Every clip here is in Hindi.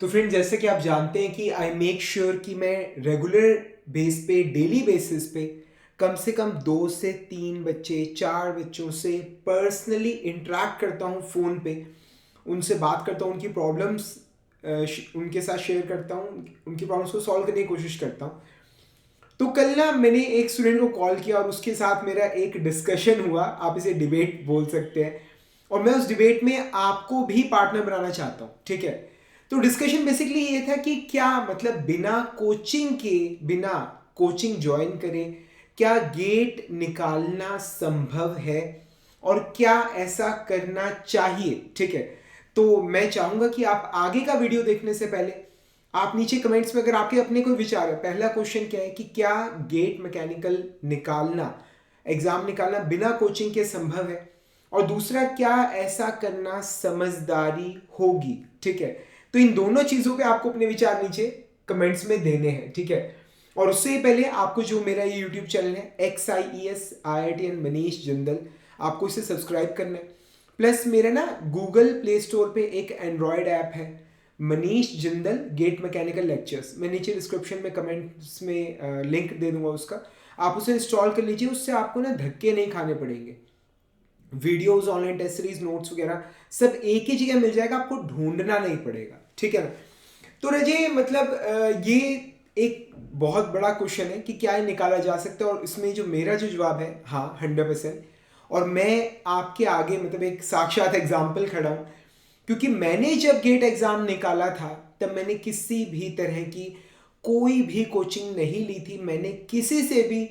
तो फ्रेंड, जैसे कि आप जानते हैं कि आई मेक श्योर कि मैं रेगुलर बेस पे, डेली बेसिस पे कम से कम 2 से 3 बच्चे, 4 बच्चों से पर्सनली इंटरेक्ट करता हूँ फ़ोन पे। उनसे बात करता हूँ, उनकी प्रॉब्लम्स उनके साथ शेयर करता हूँ, उनकी प्रॉब्लम्स को सॉल्व करने की कोशिश करता हूँ। तो कल ना मैंने एक स्टूडेंट को कॉल किया और उसके साथ मेरा एक डिस्कशन हुआ, आप इसे डिबेट बोल सकते हैं। और मैं उस डिबेट में आपको भी पार्टनर बनाना चाहता हूँ, ठीक है। तो डिस्कशन बेसिकली ये था कि क्या मतलब बिना कोचिंग के, बिना कोचिंग ज्वाइन करे क्या गेट निकालना संभव है, और क्या ऐसा करना चाहिए, ठीक है। तो मैं चाहूंगा कि आप आगे का वीडियो देखने से पहले आप नीचे कमेंट्स में अगर आपके अपने कोई विचार है। पहला क्वेश्चन क्या है कि क्या गेट मैकेनिकल निकालना, एग्जाम निकालना बिना कोचिंग के संभव है, और दूसरा क्या ऐसा करना समझदारी होगी, ठीक है। तो इन दोनों चीजों पे आपको अपने विचार नीचे कमेंट्स में देने हैं, ठीक है। और उससे पहले आपको जो मेरा ये यूट्यूब चैनल है XIES मनीष जिंदल, आपको इसे सब्सक्राइब करना है। प्लस मेरा ना गूगल प्ले स्टोर पे एक एंड्रॉयड ऐप है, Manish Jindal GATE mechanical lectures. मैं नीचे डिस्क्रिप्शन में कमेंट्स में लिंक दे दूंगा उसका, आप उसे इंस्टॉल कर लीजिए। उससे आपको ना धक्के नहीं खाने पड़ेंगे, videos, online test series, notes वगैरह सब एक ही जगह मिल जाएगा, आपको ढूंढना नहीं पड़ेगा, ठीक है ना। तो रजे मतलब ये एक बहुत बड़ा क्वेश्चन है कि क्या ये निकाला जा सकता है, और इसमें जो मेरा जो जवाब है, हाँ 100%। और मैं आपके आगे मतलब एक साक्षात एग्जाम्पल खड़ा हूँ, क्योंकि मैंने जब गेट एग्जाम निकाला था तब मैंने किसी भी तरह की कोई भी कोचिंग नहीं ली थी। मैंने किसी से भी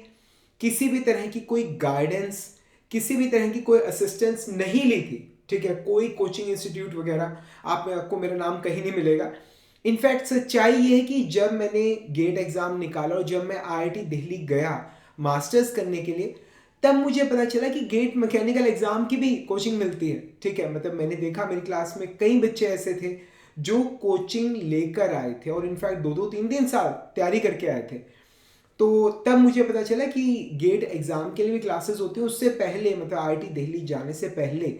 किसी भी तरह की कोई गाइडेंस, किसी भी तरह की कोई असिस्टेंस नहीं ली थी, ठीक है। कोई कोचिंग इंस्टीट्यूट वगैरह आपको मेरा नाम कहीं नहीं मिलेगा। इनफैक्ट सच्चाई ये है कि जब मैंने गेट एग्जाम निकाला और जब मैं IIT दिल्ली गया मास्टर्स करने के लिए, तब मुझे पता चला कि गेट मैकेनिकल एग्जाम की भी कोचिंग मिलती है, ठीक है। मतलब मैंने देखा मेरी क्लास में कई बच्चे ऐसे थे जो कोचिंग लेकर आए थे और इनफैक्ट 2-2 3-3 साल तैयारी करके आए थे। तो तब मुझे पता चला कि गेट एग्जाम के लिए भी क्लासेस होती हैं। उससे पहले मतलब IIT दिल्ली जाने से पहले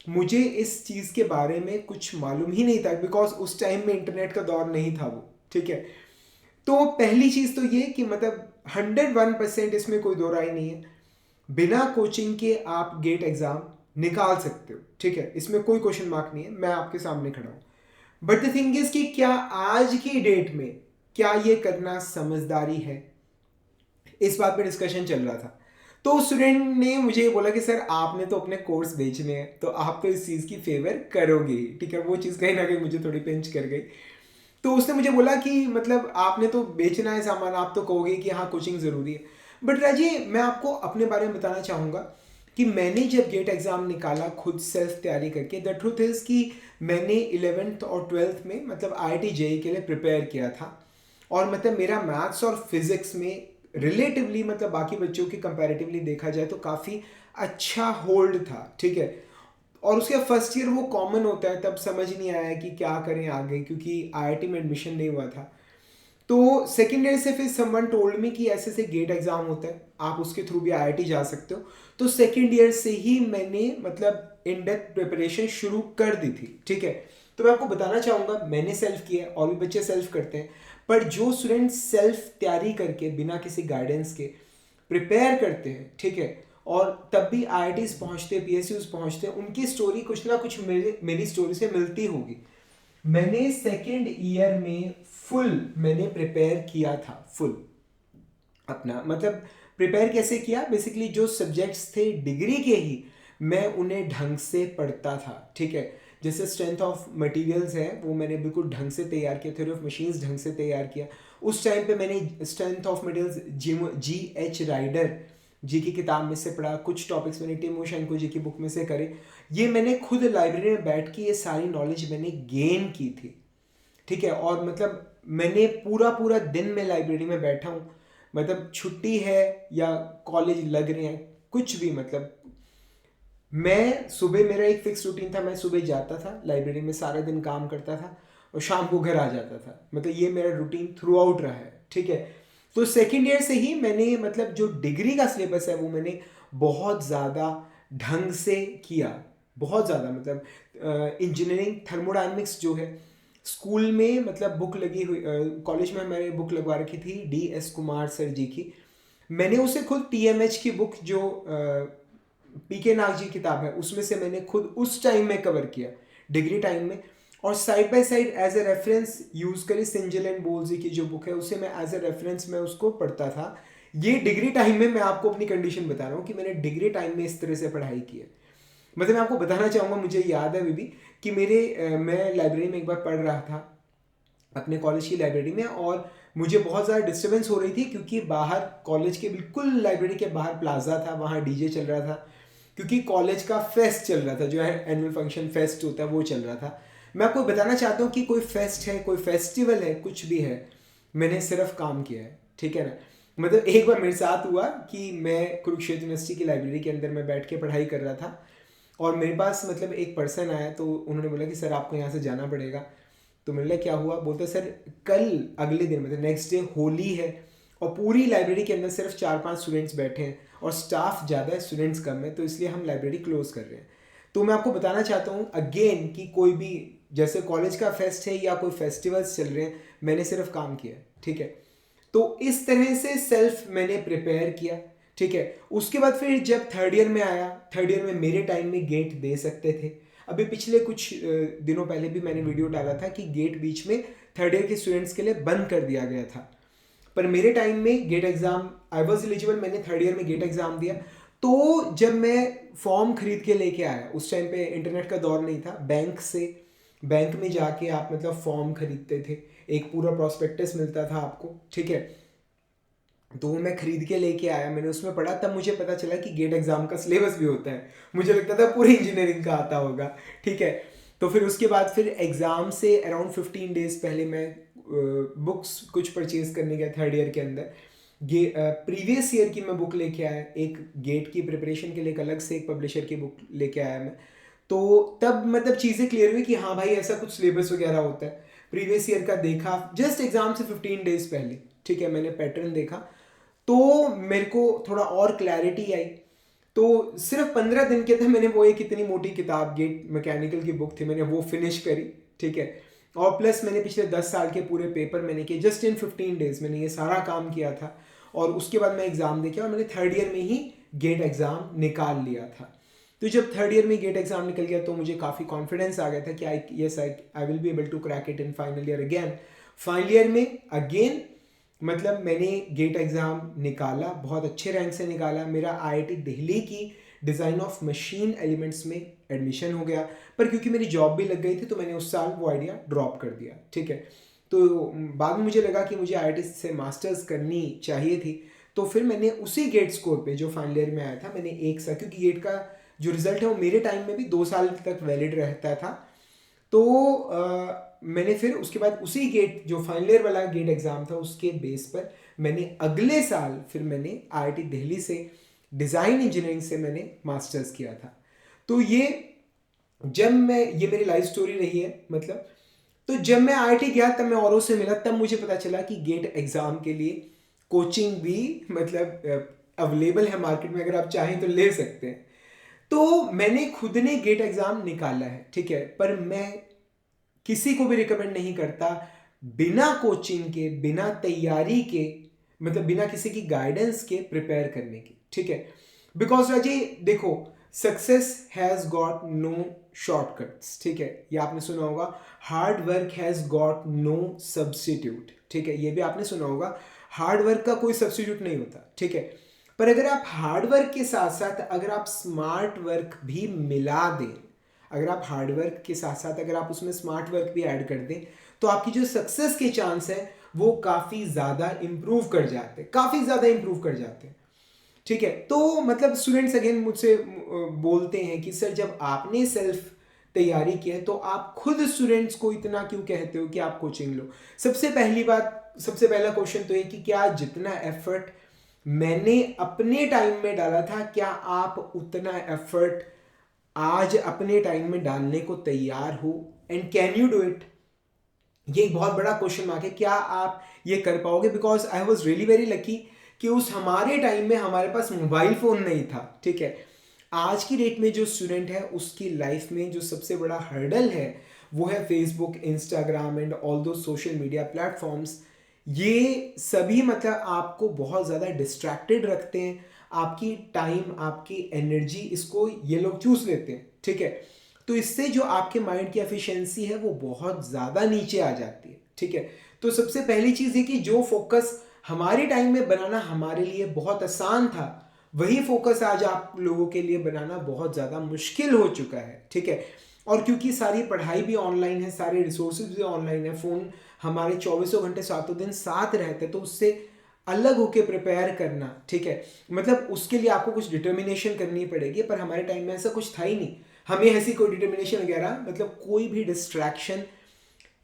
मुझे इस चीज़ के बारे में कुछ मालूम ही नहीं था, बिकॉज उस टाइम में इंटरनेट का दौर नहीं था वो, ठीक है। तो पहली चीज़ तो ये कि मतलब 101% इसमें कोई दो राय नहीं है, बिना कोचिंग के आप गेट एग्जाम निकाल सकते हो, ठीक है। इसमें कोई क्वेश्चन मार्क नहीं है, मैं आपके सामने खड़ा हूं। बट द थिंग इज कि क्या आज की डेट में क्या ये करना समझदारी है, इस बात पे डिस्कशन चल रहा था। तो स्टूडेंट ने मुझे बोला कि सर आपने तो अपने कोर्स बेचने हैं, तो आप तो इस चीज़ की फेवर करोगे ही, ठीक है। वो चीज़ कहीं ना कहीं मुझे थोड़ी पिंच कर गई। तो उसने मुझे बोला कि मतलब आपने तो बेचना है सामान, आप तो कहोगे कि हाँ कोचिंग ज़रूरी है। बट राजी, मैं आपको अपने बारे में बताना चाहूँगा कि मैंने जब गेट एग्ज़ाम निकाला खुद सेल्फ तैयारी करके, द ट्रूथ इज़ कि मैंने 11th और 12th में मतलब IIT JEE के लिए प्रिपेयर किया था। और मतलब मेरा मैथ्स और फिजिक्स में रिलेटिवली मतलब बाकी बच्चों के कंपैरेटिवली देखा जाए तो काफ़ी अच्छा होल्ड था, ठीक है। और उसके फर्स्ट ईयर वो कॉमन होता है, तब समझ नहीं आया कि क्या करें आगे, क्योंकि IIT में एडमिशन नहीं हुआ था। तो सेकेंड ईयर से फिर समवन टोल्ड मी कि ऐसे से गेट एग्जाम होता है, आप उसके थ्रू भी IIT जा सकते हो। तो सेकेंड ईयर से ही मैंने मतलब इन डेप्थ प्रिपरेशन शुरू कर दी थी, ठीक है। तो मैं आपको बताना चाहूँगा मैंने सेल्फ किया और भी बच्चे सेल्फ करते हैं। पर जो स्टूडेंट सेल्फ तैयारी करके बिना किसी गाइडेंस के प्रिपेयर करते हैं, ठीक है, और तब भी IITs पहुंचते, PSUs पहुंचते, उनकी स्टोरी कुछ ना कुछ मेरी स्टोरी से मिलती होगी। मैंने सेकेंड ईयर में फुल मैंने प्रिपेयर किया था, फुल अपना मतलब प्रिपेयर कैसे किया, बेसिकली जो सब्जेक्ट्स थे डिग्री के ही मैं उन्हें ढंग से पढ़ता था, ठीक है। जैसे स्ट्रेंथ ऑफ मटेरियल्स है वो मैंने बिल्कुल ढंग से तैयार किया, थ्योरी ऑफ मशीन्स ढंग से तैयार किया। उस टाइम पे मैंने strength of materials GH Rider ji की किताब में से पढ़ा, कुछ टॉपिक्स मैंने टिमो शैंको जी की बुक में से करे। ये मैंने खुद लाइब्रेरी में बैठ के ये सारी नॉलेज मैंने गेन की थी, ठीक है। और मतलब मैंने पूरा पूरा दिन में लाइब्रेरी में बैठा हूँ, मतलब छुट्टी है या कॉलेज लग रहे हैं कुछ भी, मतलब मैं सुबह, मेरा एक फिक्स रूटीन था, मैं सुबह जाता था लाइब्रेरी में, सारा दिन काम करता था और शाम को घर आ जाता था। मतलब ये मेरा रूटीन थ्रू आउट रहा है, ठीक है। तो सेकेंड ईयर से ही मैंने मतलब जो डिग्री का सिलेबस है वो मैंने बहुत ज़्यादा ढंग से किया, बहुत ज़्यादा। मतलब इंजीनियरिंग थर्मोडायनेमिक्स जो है स्कूल में मतलब बुक लगी हुई, कॉलेज में मैंने बुक लगवा रखी थी DS कुमार सर जी की। मैंने उसे खुद TMH की बुक जो PK नाग जी की किताब है उसमें से मैंने खुद उस टाइम में कवर किया, डिग्री टाइम में। और side by side as a reference use करी सिंजल एंड बोल्जी की जो बुक है, उसे मैं एज ए रेफरेंस मैं उसको पढ़ता था। ये डिग्री टाइम में मैं आपको अपनी कंडीशन बता रहा हूँ कि मैंने डिग्री टाइम में इस तरह से पढ़ाई की है। मतलब मैं आपको बताना चाहूँगा, मुझे याद है अभी भी कि मैं लाइब्रेरी में एक बार पढ़ रहा था अपने कॉलेज की लाइब्रेरी में, और मुझे बहुत ज़्यादा डिस्टर्बेंस हो रही थी क्योंकि बाहर कॉलेज के बिल्कुल लाइब्रेरी के बाहर प्लाजा था, वहाँ DJ चल रहा था क्योंकि कॉलेज का फेस्ट चल रहा था, जो है एनुअल फंक्शन फेस्ट होता है वो चल रहा था। मैं आपको बताना चाहता हूँ कि कोई फेस्ट है, कोई फेस्टिवल है, कुछ भी है, मैंने सिर्फ काम किया है, ठीक है ना। मतलब एक बार मेरे साथ हुआ कि मैं कुरुक्षेत्र यूनिवर्सिटी की लाइब्रेरी के अंदर मैं बैठ के पढ़ाई कर रहा था, और मेरे पास मतलब एक पर्सन आया, तो उन्होंने बोला कि सर आपको यहाँ से जाना पड़ेगा। तो मैंने बोला क्या हुआ? बोलते सर कल अगले दिन मतलब नेक्स्ट डे होली है, और पूरी लाइब्रेरी के अंदर सिर्फ 4-5 स्टूडेंट्स बैठे हैं और स्टाफ ज़्यादा है, स्टूडेंट्स कम है, तो इसलिए हम लाइब्रेरी क्लोज कर रहे हैं। तो मैं आपको बताना चाहता हूँ अगेन कि कोई भी जैसे कॉलेज का फेस्ट है या कोई फेस्टिवल्स चल रहे हैं, मैंने सिर्फ काम किया, ठीक है। तो इस तरह से सेल्फ मैंने प्रिपेयर किया, ठीक है। उसके बाद फिर जब थर्ड ईयर में आया, थर्ड ईयर में मेरे टाइम में गेट दे सकते थे। अभी पिछले कुछ दिनों पहले भी मैंने वीडियो डाला था कि गेट बीच में थर्ड ईयर के स्टूडेंट्स के लिए बंद कर दिया गया था, पर मेरे टाइम में GATE exam I was eligible, मैंने थर्ड ईयर में गेट एग्जाम दिया। तो जब मैं फॉर्म खरीद के लेके आया, उस टाइम पे इंटरनेट का दौर नहीं था, बैंक में जाके आप मतलब फॉर्म खरीदते थे, एक पूरा प्रोस्पेक्टस मिलता था आपको, ठीक है। तो वो मैं खरीद के लेके आया, मैंने उसमें पढ़ा, तब मुझे पता चला कि गेट एग्जाम का सिलेबस भी होता है। मुझे लगता था पूरी इंजीनियरिंग का आता होगा, ठीक है। तो फिर उसके बाद फिर एग्ज़ाम से अराउंड 15 डेज पहले मैं बुक्स कुछ परचेज करने गया थर्ड ईयर के अंदर। प्रीवियस ईयर की मैं बुक लेके आया, एक गेट की प्रिपरेशन के लिए एक अलग से एक पब्लिशर की बुक लेके आया मैं। तो तब मतलब चीज़ें क्लियर हुई कि हाँ भाई ऐसा कुछ सिलेबस वगैरह होता है। प्रीवियस ईयर का देखा जस्ट एग्जाम से 15 डेज पहले, ठीक है, मैंने पैटर्न देखा, तो मेरे को थोड़ा और क्लैरिटी आई। तो सिर्फ 15 दिन के थे, मैंने वो एक इतनी मोटी किताब गेट मैकेनिकल की बुक थी, मैंने वो फिनिश करी, ठीक है। और प्लस मैंने पिछले 10 साल के पूरे पेपर मैंने किए, जस्ट इन 15 डेज मैंने ये सारा काम किया था। और उसके बाद मैं एग्ज़ाम दे के, और मैंने थर्ड ईयर में ही गेट एग्ज़ाम निकाल लिया था। तो जब थर्ड ईयर में गेट एग्ज़ाम निकल गया तो मुझे काफ़ी कॉन्फिडेंस आ गया था कि I will be able to crack it in final year again. Final year में अगेन मतलब मैंने गेट एग्ज़ाम निकाला, बहुत अच्छे रैंक से निकाला। मेरा IIT दिल्ली की डिज़ाइन ऑफ मशीन एलिमेंट्स में एडमिशन हो गया, पर क्योंकि मेरी जॉब भी लग गई थी तो मैंने उस साल वो आइडिया ड्रॉप कर दिया, ठीक है। तो बाद में मुझे लगा कि मुझे IIT से मास्टर्स करनी चाहिए थी, तो फिर मैंने उसी गेट स्कोर पे जो फाइनल ईयर में आया था, मैंने एक साल, क्योंकि गेट का जो रिज़ल्ट है वो मेरे टाइम में भी 2 साल तक वैलिड रहता था, तो मैंने फिर उसके बाद उसी गेट जो फाइनल ईयर वाला गेट एग्ज़ाम था उसके बेस पर मैंने अगले साल फिर मैंने IIT दिल्ली से डिज़ाइन इंजीनियरिंग से मैंने मास्टर्स किया था। तो ये मेरी लाइफ स्टोरी रही है मतलब। तो जब मैं IIT गया तब मैं औरों से मिला, तब मुझे पता चला कि गेट एग्ज़ाम के लिए कोचिंग भी मतलब अवेलेबल है मार्केट में, अगर आप चाहें तो ले सकते हैं। तो मैंने खुद ने गेट एग्ज़ाम निकाला है, ठीक है, पर मैं किसी को भी रिकमेंड नहीं करता बिना कोचिंग के, बिना तैयारी के, मतलब बिना किसी की गाइडेंस के प्रिपेयर करने की, ठीक है। बिकॉज राजी देखो, success has got no shortcuts, ठीक है, ये आपने सुना होगा। Hard work has got no substitute, ठीक है, ये भी आपने सुना होगा। हार्ड वर्क का कोई सब्स्टिट्यूट नहीं होता, ठीक है। पर अगर आप हार्ड वर्क के साथ साथ अगर आप स्मार्ट वर्क भी मिला दें, अगर आप हार्डवर्क के साथ साथ अगर आप उसमें स्मार्ट वर्क भी ऐड कर दें, तो आपकी जो सक्सेस के चांस है वो काफ़ी ज़्यादा इंप्रूव कर जाते हैं, काफ़ी ज़्यादा इंप्रूव कर जाते हैं, ठीक है। तो मतलब स्टूडेंट्स अगेन मुझसे बोलते हैं कि सर जब आपने सेल्फ तैयारी की है तो आप खुद स्टूडेंट्स को इतना क्यों कहते हो कि आप कोचिंग लो। सबसे पहला क्वेश्चन तो ये कि क्या जितना एफर्ट मैंने अपने टाइम में डाला था, क्या आप उतना एफर्ट आज अपने टाइम में डालने को तैयार हो, and can you do it. ये एक बहुत बड़ा क्वेश्चन मार्क है, क्या आप ये कर पाओगे। Because I was really very lucky कि उस हमारे टाइम में हमारे पास मोबाइल फोन नहीं था, ठीक है। आज की डेट में जो स्टूडेंट है उसकी लाइफ में जो सबसे बड़ा हर्डल है वो है फेसबुक, इंस्टाग्राम एंड ऑल दो सोशल मीडिया प्लेटफॉर्म्स। ये सभी मतलब आपको बहुत ज़्यादा डिस्ट्रैक्टेड रखते हैं, आपकी टाइम, आपकी एनर्जी, इसको ये लोग चूस लेते हैं, ठीक है। तो इससे जो आपके माइंड की एफिशिएंसी है वो बहुत ज़्यादा नीचे आ जाती है, ठीक है। तो सबसे पहली चीज़ है कि जो फोकस हमारे टाइम में बनाना हमारे लिए बहुत आसान था, वही फोकस आज आप लोगों के लिए बनाना बहुत ज़्यादा मुश्किल हो चुका है, ठीक है। और क्योंकि सारी पढ़ाई भी ऑनलाइन है, सारे रिसोर्सेज भी ऑनलाइन है, फ़ोन हमारे 24 घंटे 7 दिन साथ रहते हैं, तो उससे अलग होके प्रिपेयर करना, ठीक है, मतलब उसके लिए आपको कुछ डिटर्मिनेशन करनी पड़ेगी। पर हमारे टाइम में ऐसा कुछ था ही नहीं, हमें ऐसी कोई डिटर्मिनेशन वगैरह मतलब कोई भी डिस्ट्रैक्शन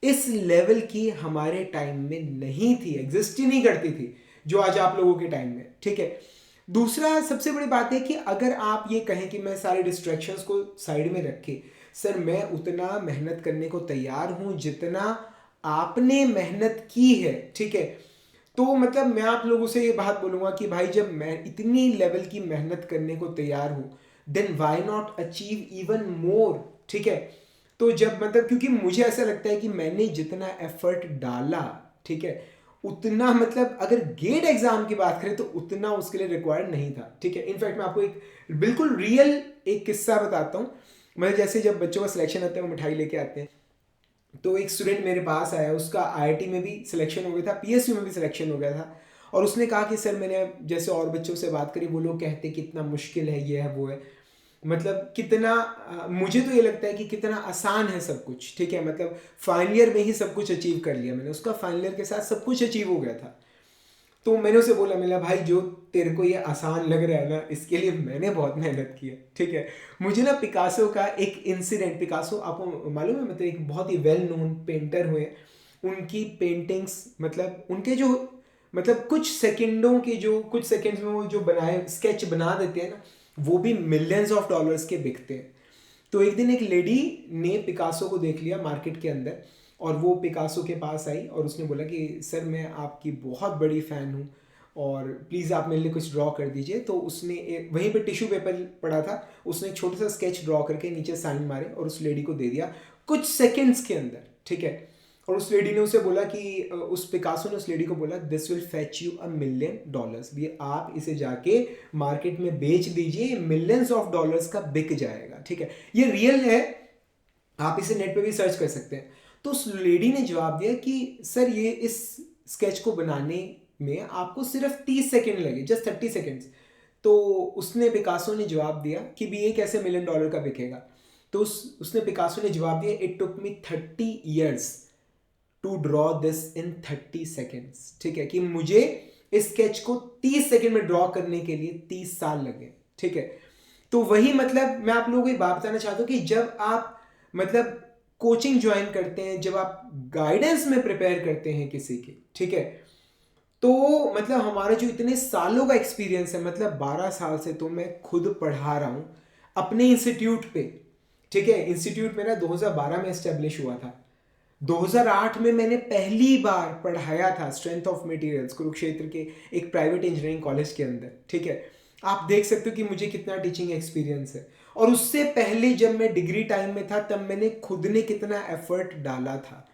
इस लेवल की हमारे टाइम में नहीं थी, एग्जिस्ट ही नहीं करती थी जो आज आप लोगों के टाइम में, ठीक है। दूसरा सबसे बड़ी बात है कि अगर आप ये कहें कि मैं सारे डिस्ट्रैक्शंस को साइड में रखे, सर मैं उतना मेहनत करने को तैयार हूं जितना आपने मेहनत की है, ठीक है। तो मतलब मैं आप लोगों से ये बात बोलूंगा कि भाई जब मैं इतनी लेवल की मेहनत करने को तैयार हूं, then why not achieve even more, ठीक है। तो जब मतलब क्योंकि मुझे ऐसा लगता है कि मैंने जितना एफर्ट डाला, ठीक है, उतना मतलब अगर गेट एग्जाम की बात करें तो उतना उसके लिए रिक्वायर्ड नहीं था, ठीक है। इनफैक्ट मैं आपको एक बिल्कुल रियल एक किस्सा बताता हूँ। मतलब जैसे जब बच्चों का सिलेक्शन होता है वो मिठाई लेके आते हैं, तो एक स्टूडेंट मेरे पास आया, उसका आईआईटी में भी सिलेक्शन हो गया था, पीएसयू में भी सिलेक्शन हो गया था, और उसने कहा कि सर मैंने जैसे और बच्चों से बात करी, वो लोग कहते कितना मुश्किल है, ये है वो है, मतलब कितना मुझे तो ये लगता है कि कितना आसान है सब कुछ, ठीक है। मतलब फाइनल ईयर में ही सब कुछ अचीव कर लिया मैंने, उसका फाइनल ईयर के साथ सब कुछ अचीव हो गया था। तो मैंने उसे बोला, मेरा भाई जो तेरे को ये आसान लग रहा है ना, इसके लिए मैंने बहुत मेहनत की है, ठीक है। मुझे ना पिकासो का एक इंसिडेंट, पिकासो आपको मालूम है, मतलब एक बहुत ही वेल नोन पेंटर हुए, उनकी पेंटिंग्स मतलब उनके जो मतलब कुछ सेकंडों के जो कुछ सेकंड्स में वो जो बनाए स्केच बना देते हैं ना, वो भी मिलियंस ऑफ डॉलर्स के बिकते हैं। तो एक दिन एक लेडी ने पिकासो को देख लिया मार्केट के अंदर, और वो पिकासो के पास आई और उसने बोला कि सर मैं आपकी बहुत बड़ी फ़ैन हूँ और प्लीज़ आप मेरे लिए कुछ ड्रॉ कर दीजिए। तो उसने वहीं पे टिश्यू पेपर पड़ा था, उसने एक छोटा सा स्केच ड्रॉ करके नीचे साइन मारे और उस लेडी को दे दिया कुछ सेकेंड्स के अंदर, ठीक है। और उस लेडी ने उसे बोला कि उस पिकासो ने उस लेडी को बोला, this will fetch you $1 million, भी आप इसे जाके मार्केट में बेच दीजिए, मिलियंस ऑफ डॉलर्स का बिक जाएगा, ठीक है। ये रियल है, आप इसे नेट पे भी सर्च कर सकते हैं। तो उस लेडी ने जवाब दिया कि सर ये इस स्केच को बनाने में आपको सिर्फ 30 सेकेंड लगे, जस्ट 30 सेकेंड्स। तो उसने पिकासो ने जवाब दिया कि भी ये कैसे $1 million का बिकेगा। तो उसने पिकासो ने जवाब दिया, it took me 30 years to draw this in 30 seconds, ठीक है, कि मुझे इस स्केच को 30 सेकेंड में ड्रॉ करने के लिए 30 साल लगे, ठीक है। तो वही मतलब मैं आप लोगों को ये बात बताना चाहता हूँ कि जब आप मतलब कोचिंग ज्वाइन करते हैं, जब आप गाइडेंस में प्रिपेयर करते हैं किसी के, ठीक है, तो मतलब हमारा जो इतने सालों का एक्सपीरियंस है, मतलब 12 साल से तो मैं खुद पढ़ा रहा हूँ अपने इंस्टीट्यूट पे, ठीक है। इंस्टीट्यूट मेरा 2012 में इस्टेब्लिश हुआ था, 2008 में मैंने पहली बार पढ़ाया था स्ट्रेंथ ऑफ मटेरियल्स कुरुक्षेत्र के एक प्राइवेट इंजीनियरिंग कॉलेज के अंदर, ठीक है। आप देख सकते हो कि मुझे कितना टीचिंग एक्सपीरियंस है। और उससे पहले जब मैं डिग्री टाइम में था तब मैंने खुद ने कितना एफर्ट डाला था।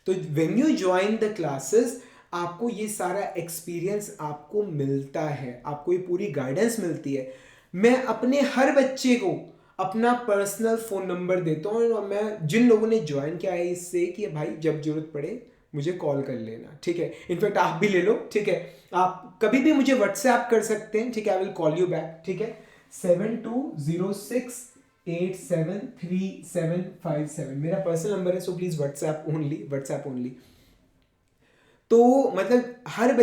तो when you join the classes, आपको ये सारा एक्सपीरियंस आपको मिलता है, आपको ये पूरी गाइडेंस मिलती है। मैं अपने हर बच्चे को अपना पर्सनल फ़ोन नंबर देता हूँ, और मैं जिन लोगों ने ज्वाइन किया है इससे कि भाई जब जरूरत पड़े मुझे कॉल कर लेना, ठीक है। इनफैक्ट आप भी ले लो, ठीक है, आप कभी भी मुझे व्हाट्सएप कर सकते हैं, ठीक है, I will call you back, ठीक है। 7206873757 मेरा पर्सनल नंबर है, so please WhatsApp only, WhatsApp only. तो मतलब हर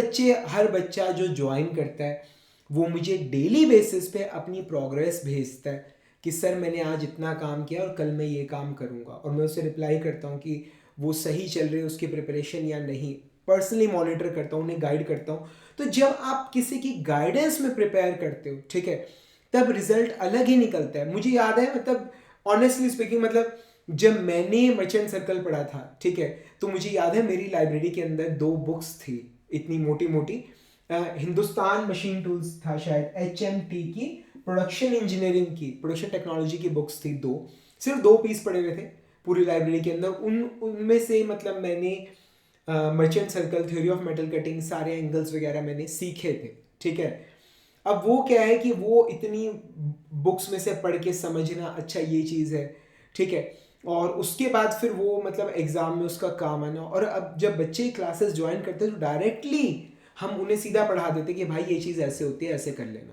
बच्चा जो ज्वाइन करता है वो मुझे डेली बेसिस पे अपनी प्रोग्रेस भेजता है कि सर मैंने आज इतना काम किया और कल मैं ये काम करूँगा, और मैं उसे रिप्लाई करता हूँ कि वो सही चल रही है उसकी प्रिपरेशन या नहीं, पर्सनली मॉनिटर करता हूँ, उन्हें गाइड करता हूँ। तो जब आप किसी की गाइडेंस में प्रिपेयर करते हो, ठीक है, तब रिजल्ट अलग ही निकलता है। मुझे याद है, मतलब ऑनेस्टली स्पीकिंग, मतलब जब मैंने मर्चेंट सर्कल पढ़ा था, ठीक है, तो मुझे याद है मेरी लाइब्रेरी के अंदर 2 बुक्स थी इतनी मोटी मोटी, हिंदुस्तान मशीन टूल्स था शायद, HMT की प्रोडक्शन इंजीनियरिंग की, प्रोडक्शन टेक्नोलॉजी की बुक्स थी 2, सिर्फ 2 पीस पड़े हुए थे। पूरी लाइब्रेरी के अंदर। उनमें से मतलब मैंने merchant circle, theory of metal cutting, सारे एंगल्स वगैरह मैंने सीखे थे, ठीक है। अब वो क्या है कि वो इतनी बुक्स में से पढ़ के समझना, अच्छा ये चीज़ है, ठीक है, और उसके बाद फिर वो मतलब एग्ज़ाम में उसका काम आना। और अब जब बच्चे क्लासेस ज्वाइन करते हैं तो डायरेक्टली हम उन्हें सीधा पढ़ा देते कि भाई ये चीज़ ऐसे होती है, ऐसे कर लेना।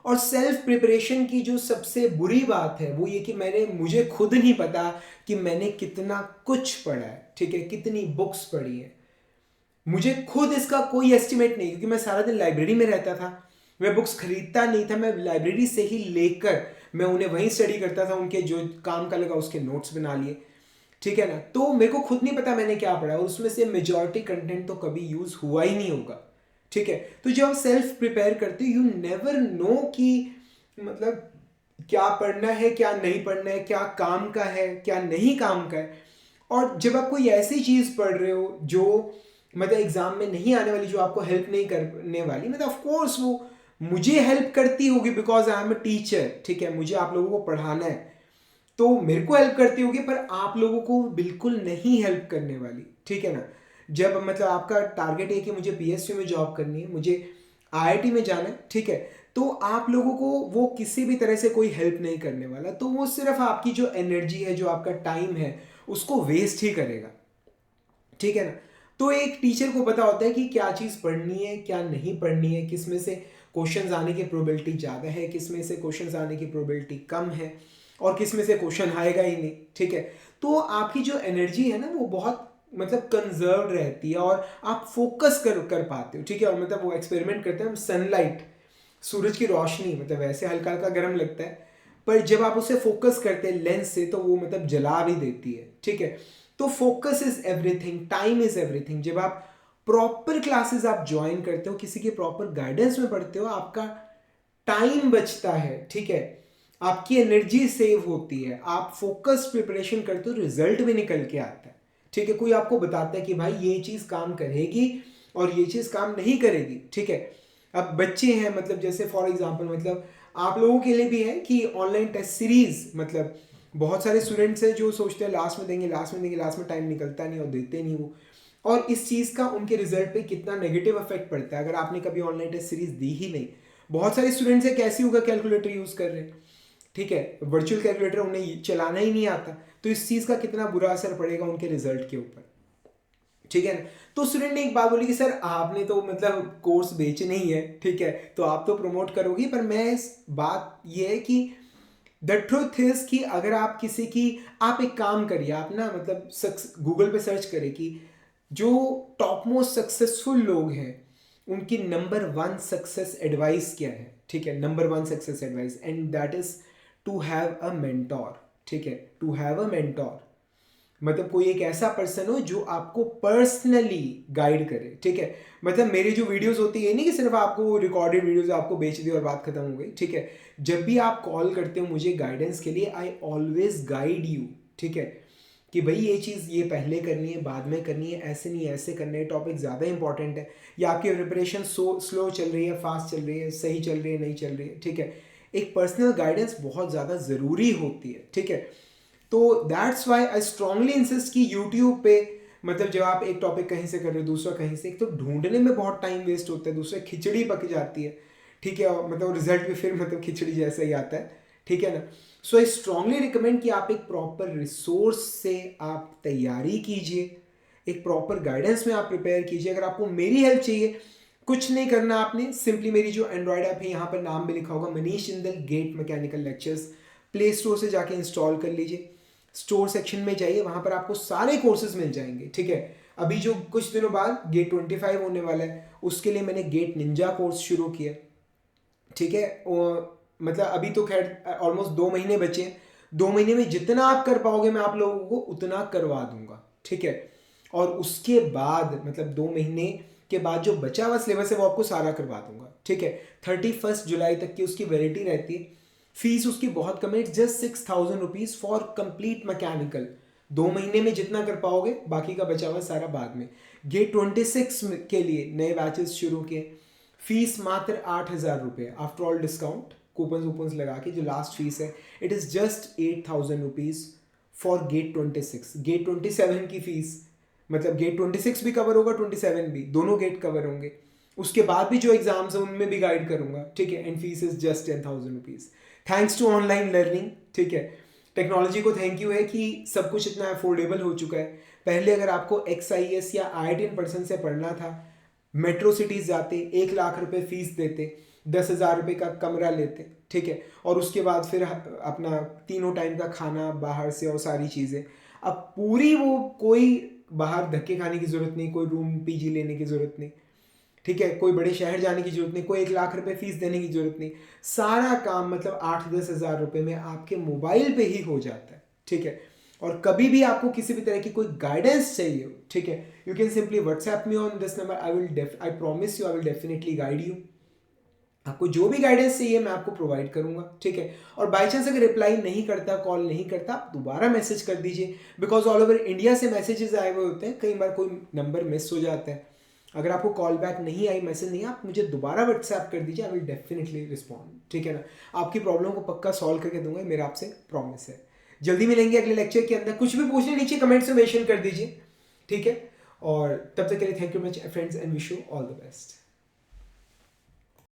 और सेल्फ प्रिपरेशन की जो सबसे बुरी बात है वो ये कि मुझे खुद नहीं पता कि मैंने कितना कुछ पढ़ा है, ठीक है, कितनी बुक्स पढ़ी है। मुझे खुद इसका कोई एस्टिमेट नहीं, क्योंकि मैं सारा दिन लाइब्रेरी में रहता था, मैं बुक्स खरीदता नहीं था, मैं लाइब्रेरी से ही लेकर मैं उन्हें वहीं स्टडी करता था, उनके जो काम का लगा उसके नोट्स बना लिए, ठीक है ना। तो मेरे को खुद नहीं पता मैंने क्या पढ़ा, और उसमें से मेजॉरिटी कंटेंट तो कभी यूज हुआ ही नहीं होगा, ठीक है। तो जब आप सेल्फ प्रिपेयर करते हो यू नेवर नो कि मतलब क्या पढ़ना है, क्या नहीं पढ़ना है, क्या काम का है, क्या नहीं काम का है। और जब आप कोई ऐसी चीज़ पढ़ रहे हो जो मतलब एग्जाम में नहीं आने वाली, जो आपको हेल्प नहीं करने वाली, मतलब ऑफ कोर्स वो मुझे हेल्प करती होगी because I am a teacher, ठीक है, मुझे आप लोगों को पढ़ाना है, तो मेरे को हेल्प करती होगी, पर आप लोगों को बिल्कुल नहीं हेल्प करने वाली, ठीक है ना। जब मतलब आपका टारगेट है कि मुझे पीएसयू में जॉब करनी है, मुझे आईआईटी में जाना है, ठीक है, तो आप लोगों को वो किसी भी तरह से कोई हेल्प नहीं करने वाला, तो वो सिर्फ आपकी जो एनर्जी है, जो आपका टाइम है, उसको वेस्ट ही करेगा, ठीक है ना। तो एक टीचर को पता होता है कि क्या चीज़ पढ़नी है, क्या नहीं पढ़नी है, किस में से क्वेश्चंस आने की प्रोबेबिलिटी ज़्यादा है, किस में से क्वेश्चंस आने की प्रोबेबिलिटी कम है, और किस में से क्वेश्चन आएगा ही नहीं, ठीक है। तो आपकी जो एनर्जी है ना वो बहुत मतलब कंजर्व रहती है, और आप फोकस कर पाते हो, ठीक है। और मतलब वो एक्सपेरिमेंट करते हैं, सनलाइट, सूरज की रोशनी, मतलब वैसे हल्का हल्का गर्म लगता है, पर जब आप उसे फोकस करते हैं लेंस से तो वो मतलब जला भी देती है, ठीक है। तो focus is everything, time is everything. जब आप प्रॉपर क्लासेस आप ज्वाइन करते हो, किसी के प्रॉपर गाइडेंस में पढ़ते हो, आपका टाइम बचता है, ठीक है, आपकी एनर्जी सेव होती है, आप फोकस प्रिपरेशन करते हो, रिजल्ट भी निकल के आता है, ठीक है। कोई आपको बताता है कि भाई ये चीज काम करेगी और ये चीज काम नहीं करेगी, ठीक है। अब बच्चे हैं, मतलब जैसे फॉर एग्जांपल, मतलब आप लोगों के लिए भी है कि ऑनलाइन टेस्ट सीरीज, मतलब बहुत सारे स्टूडेंट्स हैं जो सोचते हैं लास्ट में देंगे, लास्ट में देंगे, लास्ट में टाइम निकलता नहीं और देते नहीं वो, और इस चीज़ का उनके रिजल्ट पे कितना नेगेटिव इफेक्ट पड़ता है अगर आपने कभी ऑनलाइन टेस्ट सीरीज दी ही नहीं। बहुत सारे स्टूडेंट्स हैं कैसे होगा कैलकुलेटर यूज़ कर रहे हैं, ठीक है, वर्चुअल कैलकुलेटर उन्हें चलाना ही नहीं आता, तो इस चीज़ का कितना बुरा असर पड़ेगा उनके रिजल्ट के ऊपर, ठीक है ना। तो स्टूडेंट ने एक बात बोली कि सर आपने तो मतलब कोर्स बेचने ही है, ठीक है, तो आप तो प्रमोट करोगी, पर मैं इस बात ये है कि द ट्रुथ इज कि अगर आप किसी की, आप एक काम करिए, आप ना मतलब गूगल पे सर्च करें कि जो टॉप मोस्ट सक्सेसफुल लोग हैं उनकी नंबर 1 सक्सेस एडवाइस क्या है, ठीक है, number 1 success advice, and that is to have a mentor, ठीक है, टू हैव अ मेंटोर, मतलब कोई एक ऐसा पर्सन हो जो आपको पर्सनली गाइड करे, ठीक है। मतलब मेरी जो वीडियोस होती है, ये नहीं कि सिर्फ आपको रिकॉर्डेड वीडियोस आपको बेच दी और बात खत्म हो गई, ठीक है। जब भी आप कॉल करते हो मुझे गाइडेंस के लिए, आई ऑलवेज गाइड यू, ठीक है, कि भाई ये चीज़ ये पहले करनी है, बाद में करनी है, ऐसे नहीं ऐसे करने है, टॉपिक ज़्यादा इंपॉर्टेंट है, या आपकी प्रिपरेशन स्लो चल रही है, फास्ट चल रही है, सही चल रही है, नहीं चल रही है, ठीक है। एक पर्सनल गाइडेंस बहुत ज़्यादा ज़रूरी होती है, ठीक है। तो that's why I strongly insist कि यूट्यूब पे मतलब जब आप एक टॉपिक कहीं से कर रहे हो, दूसरा कहीं से, एक तो ढूंढने में बहुत टाइम वेस्ट होता है, दूसरा खिचड़ी पक जाती है, ठीक है, और मतलब रिजल्ट भी फिर मतलब खिचड़ी जैसा ही आता है, ठीक है ना। सो आई स्ट्रांगली रिकमेंड कि आप एक प्रॉपर रिसोर्स से आप तैयारी कीजिए, एक प्रॉपर गाइडेंस में आप प्रिपेयर कीजिए। अगर आपको मेरी हेल्प चाहिए, कुछ नहीं करना आपने, सिंपली मेरी जो एंड्रॉयड ऐप है, यहाँ पर नाम भी लिखा होगा Manish Jindal GATE mechanical lectures, Play Store से जाके इंस्टॉल कर लीजिए, स्टोर सेक्शन में जाइए, वहां पर आपको सारे कोर्सेज मिल जाएंगे, ठीक है। अभी जो कुछ दिनों बाद गेट 25 होने वाला है, उसके लिए मैंने गेट निंजा कोर्स शुरू किया, ठीक है। मतलब अभी तो खैर ऑलमोस्ट 2 महीने बचे हैं, 2 महीने में जितना आप कर पाओगे मैं आप लोगों को उतना करवा दूंगा, ठीक है। और उसके बाद मतलब 2 महीने के बाद जो बचा हुआ सिलेबस है वो आपको सारा करवा दूंगा, ठीक है। 31 जुलाई तक की उसकी वैलिडिटी रहती है, फीस उसकी बहुत कम है, just 6,000 rupees for complete mechanical, 2 महीने में जितना कर पाओगे, बाकी का बचा हुआ सारा बाद में। गेट 26 के लिए नए बैचेस शुरू किए, फीस मात्र 8,000 रुपये, आफ्टर ऑल डिस्काउंट कूपन वूपन्स लगा के जो लास्ट फीस है, it is just 8,000 rupees for GATE 26। GATE 27 की फीस, मतलब गेट 26 भी कवर होगा, 27 भी, दोनों गेट कवर होंगे। उसके बाद भी जो एग्जाम्स हैं उनमें भी गाइड करूंगा, ठीक है। And fees is just 10,000 rupees. Thanks to online learning, ठीक है। टेक्नोलॉजी को थैंक यू है कि सब कुछ इतना अफोर्डेबल हो चुका है। पहले अगर आपको XIS या IIT इन पर्सन से पढ़ना था, मेट्रो सिटीज़ जाते, 1 लाख रुपए फीस देते, 10,000 रुपये का कमरा लेते, ठीक है। और उसके बाद फिर अपना तीनों टाइम का खाना बाहर से और सारी चीज़ें। अब पूरी वो कोई बाहर धक्के खाने की ज़रूरत नहीं, कोई रूम PG लेने की ज़रूरत नहीं, ठीक है। कोई बड़े शहर जाने की जरूरत नहीं, कोई 1 लाख रुपए फीस देने की जरूरत नहीं। सारा काम मतलब 8-10 हज़ार रुपए में आपके मोबाइल पे ही हो जाता है, ठीक है। और कभी भी आपको किसी भी तरह की कोई गाइडेंस चाहिए हो, ठीक है, you can simply WhatsApp me on this number. I promise you I will definitely guide you. आपको जो भी गाइडेंस चाहिए मैं आपको प्रोवाइड करूंगा, ठीक है। और बाई चांस अगर रिप्लाई नहीं करता, कॉल नहीं करता, आप दोबारा मैसेज कर दीजिए, बिकॉज ऑल ओवर इंडिया से मैसेजेस आए हुए होते हैं, कई बार कोई नंबर मिस हो जाता है। अगर आपको कॉल बैक नहीं आई, मैसेज नहीं, आप मुझे दोबारा व्हाट्सएप कर दीजिए, आई विल डेफिनेटली रिस्पॉन्ड, ठीक है ना। आपकी प्रॉब्लम को पक्का सॉल्व करके दूंगा, मेरा आपसे प्रॉमिस है। जल्दी मिलेंगे अगले लेक्चर के अंदर। कुछ भी पूछने नीचे कमेंट्स में मेंशन कर दीजिए, ठीक है। और तब तक के लिए thank you much friends and wish you all the best.